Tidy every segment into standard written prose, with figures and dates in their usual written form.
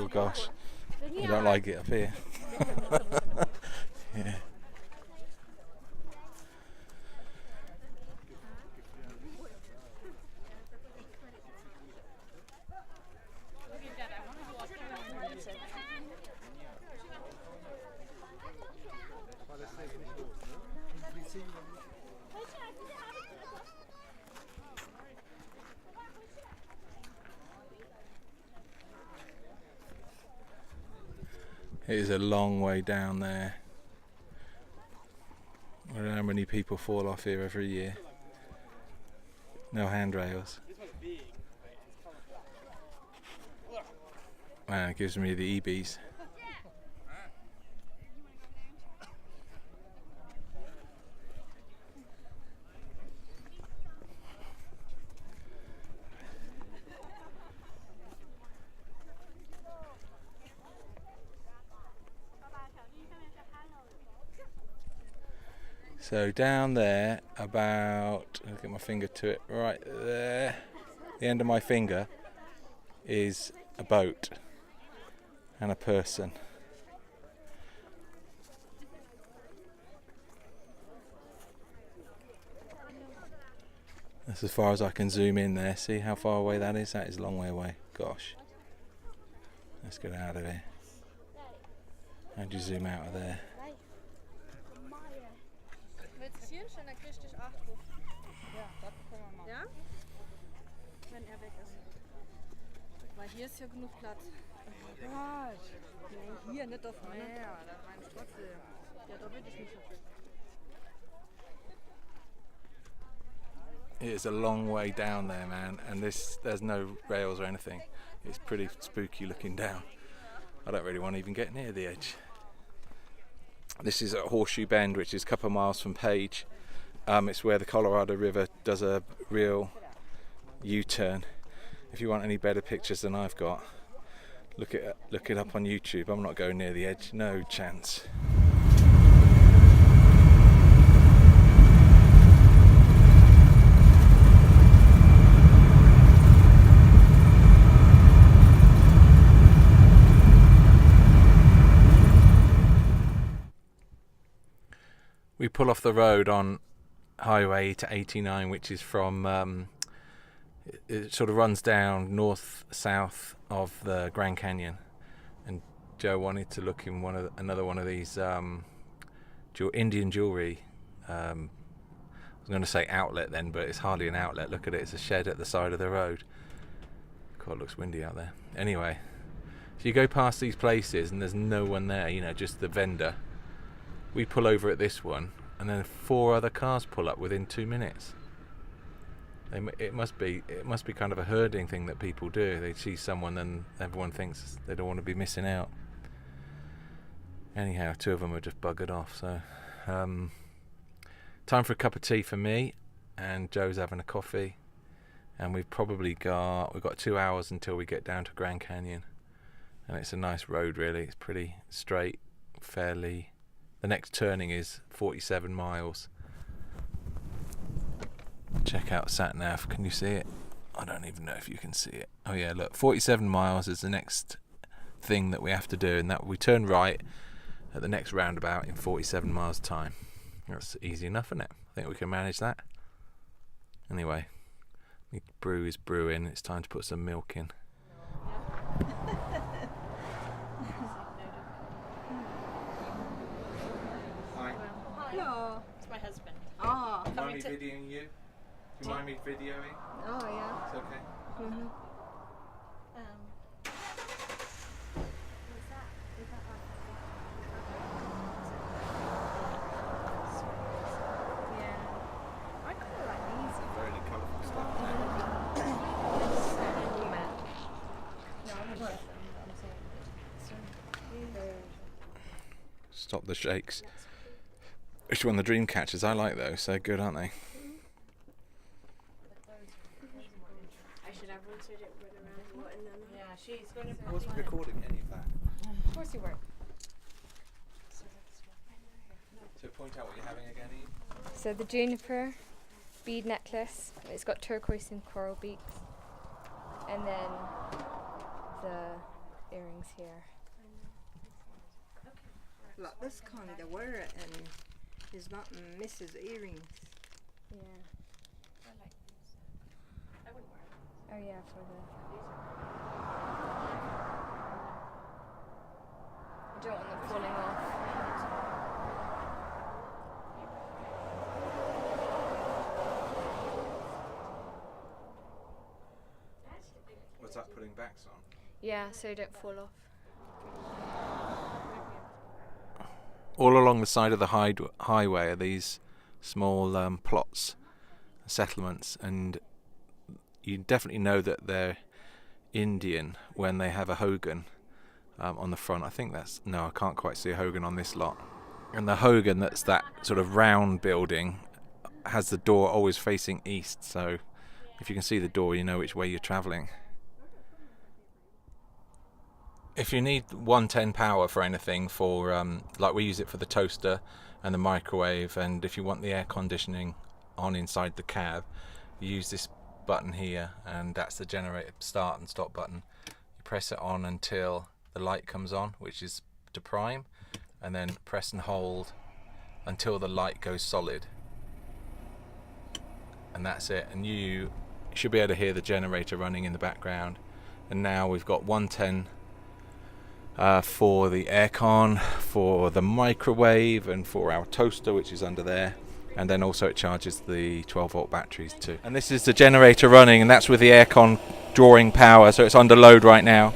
gosh, you don't like it up here. Yeah. It is a long way down there. I don't know how many people fall off here every year. No handrails. Man, it gives me the EBs. So down there, about, I'll get my finger to it, right there, the end of my finger is a boat and a person. That's as far as I can zoom in there. See how far away that is? That is a long way away. Gosh. Let's get out of here. How do you zoom out of there? Ja? Wenn er weg ist. Weil hier ist ja genug Platz. Oh Gott. Nee, hier, nicht da vorne. Ja, da rein trotzdem. Ja, da würde ich mich schon. It is a long way down there, man, and there's no rails or anything. It's pretty spooky looking down. I don't really want to even get near the edge. This is at Horseshoe Bend, which is a couple of miles from Page. It's where the Colorado River does a real U-turn. If you want any better pictures than I've got, look it up on YouTube. I'm not going near the edge, no chance. We pull off the road on Highway to 89, which is from it sort of runs down north-south of the Grand Canyon, and Joe wanted to look in another one of these Indian jewelry. I was going to say outlet then, but it's hardly an outlet. Look at it, it's a shed at the side of the road. God, it looks windy out there. Anyway, so you go past these places and there's no one there, just the vendor. We pull over at this one, and then 4 other cars pull up within 2 minutes. It must be kind of a herding thing that people do. They see someone, and everyone thinks they don't want to be missing out. Anyhow, 2 of them are just buggered off. So, time for a cup of tea for me, and Joe's having a coffee. And we've got 2 hours until we get down to Grand Canyon, and it's a nice road really. It's pretty straight, fairly. The next turning is 47 miles. Check out SatNav. Can you see it? I don't even know if you can see it. Oh yeah, look, 47 miles is the next thing that we have to do, and that we turn right at the next roundabout in 47 miles time. That's easy enough, isn't it? I think we can manage that. Anyway, the brew is brewing. It's time to put some milk in. Hello. It's my husband. Oh. Do you mind me videoing you? Do you mind me videoing? Oh, yeah. It's okay. Mm-hmm. I quite like these. Very colourful stuff. Stop the shakes. Which one? The dream catchers? I like those. They're good, aren't they? I should have rooted it with around. Yeah, she's going to. I wasn't recording any of that. Of course you were. So point out what you're having again, Eve. So the juniper bead necklace, it's got turquoise and coral beads, and then the earrings here. Like this kind, they wear it and there's not Mrs. earrings. Yeah. I like these. I wouldn't wear them. Oh yeah, for the. I don't want them falling off. What's that putting backs on? Yeah, so don't fall off. All along the side of the highway are these small plots, settlements, and you definitely know that they're Indian when they have a hogan on the front. I think that's... no, I can't quite see a hogan on this lot. And the hogan, that's that sort of round building, has the door always facing east, so if you can see the door, you know which way you're travelling. If you need 110 power for anything, for like we use it for the toaster and the microwave, and if you want the air conditioning on inside the cab, you use this button here, and that's the generator start and stop button. You press it on until the light comes on, which is to prime, and then press and hold until the light goes solid, and that's it. And you should be able to hear the generator running in the background. And now we've got 110 for the aircon, for the microwave, and for our toaster, which is under there, and then also it charges the 12-volt batteries too. And this is the generator running, and that's with the aircon drawing power, so it's under load right now.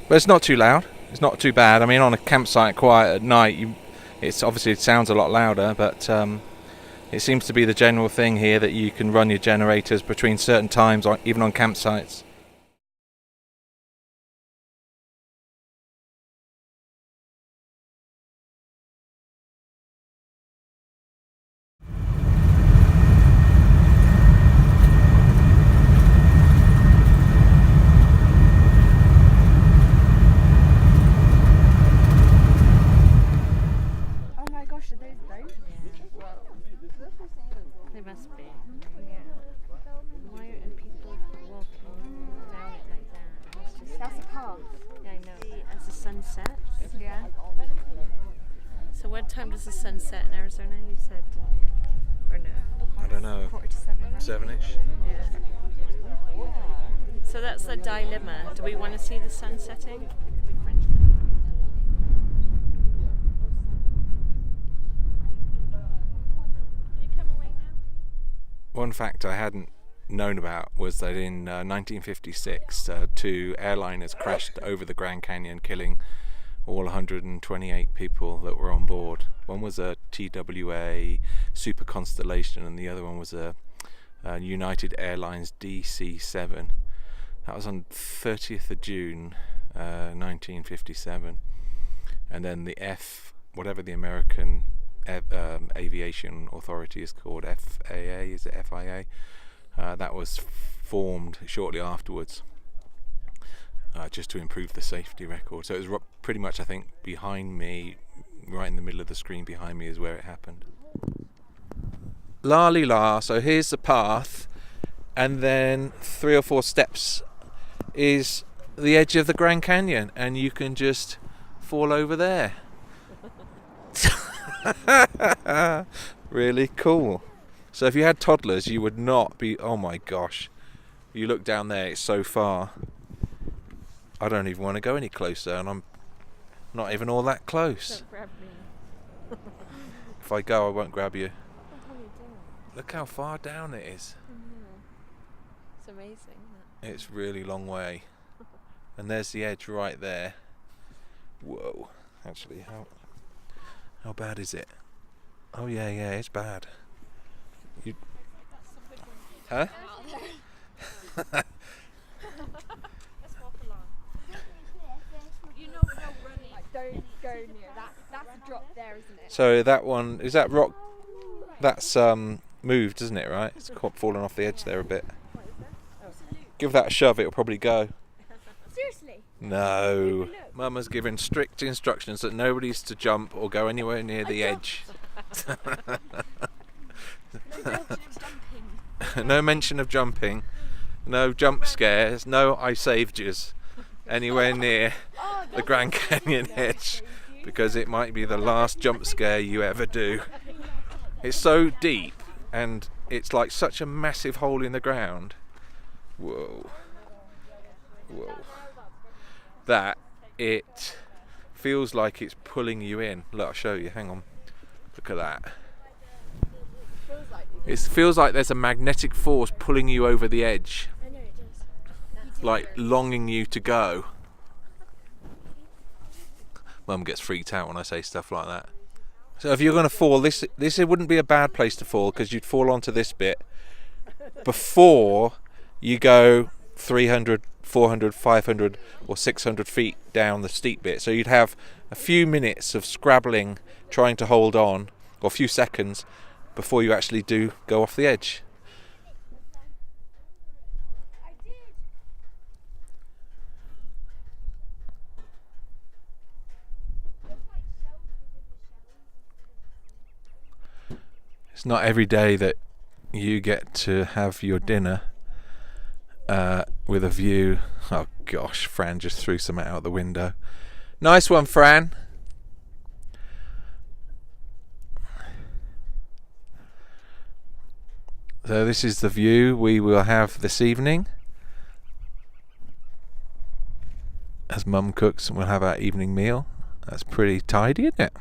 But it's not too loud, it's not too bad. I mean, on a campsite quiet at night, it's obviously, it sounds a lot louder, but it seems to be the general thing here that you can run your generators between certain times, even on campsites. Oh my gosh, are those boats? They must be. Why aren't people walking down it like that? That's just. That's a path. Yeah, I know. As the sun sets. Yeah. So what time does the sun set in Arizona? You said, or no? I don't know, 7. 7ish? Yeah. So that's the dilemma. Do we want to see the sun setting? One fact I hadn't known about was that in 1956 two airliners crashed over the Grand Canyon, killing all 128 people that were on board. One was a TWA Super Constellation, and the other one was a United Airlines DC-7. That was on 30th of June 1957. And then the whatever the American aviation authority is called, FAA, is it FIA? That was formed shortly afterwards, just to improve the safety record. So it was pretty much, I think, behind me, right in the middle of the screen behind me is where it happened. La li la, so here's the path, and then 3 or 4 steps is the edge of the Grand Canyon, and you can just fall over there. Really cool. So if you had toddlers, you would not be... oh my gosh, you look down there, it's so far. I don't even want to go any closer, and I'm not even all that close. Don't grab me. If I go, I won't grab you. What are you doing? Look how far down it is. It's amazing. Isn't it? It's really long way. And there's the edge right there. Whoa. Actually, how bad is it? Oh yeah, it's bad. You... huh? Let's walk along. You know, no running. Don't go near that. That's a drop there, isn't it? So that one, is that rock? That's moved, isn't it? Right? It's fallen off the edge there a bit. Give that a shove, it'll probably go. Seriously? No. Mama's given strict instructions that nobody's to jump or go anywhere near the edge. no mention of jumping, no jump scares, no I saved yous anywhere near the Grand Canyon edge, because it might be the last jump scare you ever do. It's so deep and it's like such a massive hole in the ground. Whoa. Whoa. That it feels like it's pulling you in. Look, I'll show you, hang on. Look at that. It feels like there's a magnetic force pulling you over the edge. I know it does. Like longing you to go. Mum gets freaked out when I say stuff like that. So if you're going to fall, this wouldn't be a bad place to fall, because you'd fall onto this bit before you go 300, 400, 500 or 600 feet down the steep bit. So you'd have a few minutes of scrabbling, trying to hold on, or a few seconds before you actually do go off the edge. It's not every day that you get to have your dinner with a view. Oh gosh, Fran just threw something out the window. Nice one, Fran. So this is the view we will have this evening as Mum cooks and we'll have our evening meal. That's pretty tidy, isn't it?